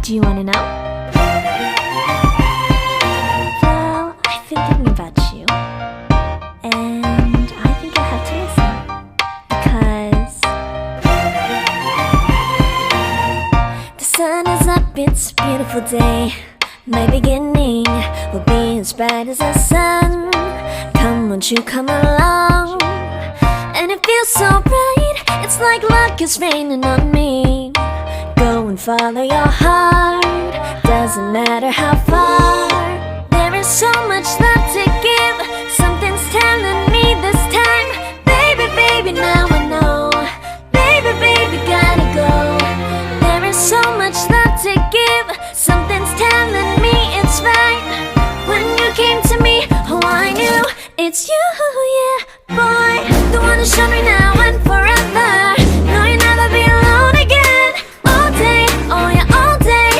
Do you want to know? Well, I've been thinking about you, and I think you'll have to listen, because the sun is up, it's a beautiful day. My beginning will be as bright as the sun. Come, won't you come along? And it feels so bright, it's like luck is raining on me. Go and follow your heart, doesn't matter how far. There is so much love to give, something's telling me this time. Baby, baby, now I know. Baby, baby, gotta go. There is so much love to give, something's telling me it's right. When you came to me, oh, I knew it's you, yeah, boy. The one who showed me now and forever. No, you'll never be alone again. All day, oh yeah, all day.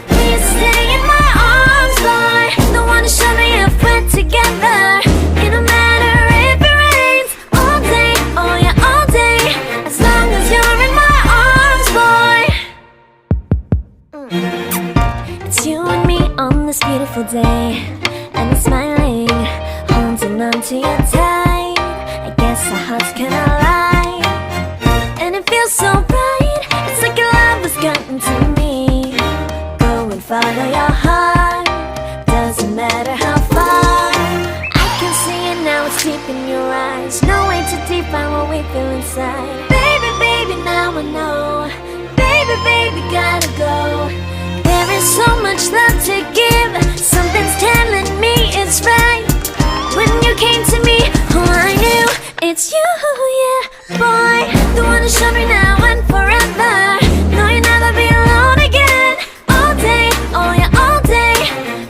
Please stay in my arms, boy. The one who showed me if we're together. It don't matter if it rains. All day, oh yeah, all day. As long as you're in my arms, boy. It's you and me on this beautiful day, and I'm smiling, holding on to you tight. I guess our hearts can align, and it feels so bright. It's like your love has gotten to me. Go and follow your heart, doesn't matter how far. I can see it now, it's deep in your eyes. No way to define what we feel inside. Baby, baby, now I know. Baby, baby, gotta go. There is so much love to give, something's telling me it's right. When you came to me, oh, I knew it's you, yeah, boy. The one who showed me now and forever. No, you'll never be alone again. All day, oh yeah, all day.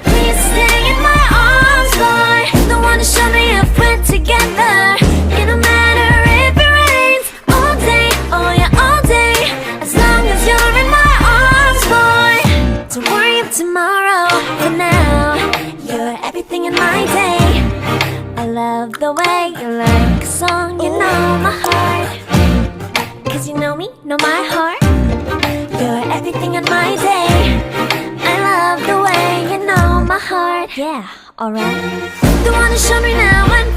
Please stay in my arms, boy. The one who showed me if we're together. It don't matter if it rains. All day, oh yeah, all day. As long as you're in my arms, boy. Don't worry of tomorrow, for now you're everything in my day. I love the way you like a song, you know my heart. Cause you know me, know my heart. You're everything in my day. I love the way you know my heart. Yeah, alright. The one who showed me now and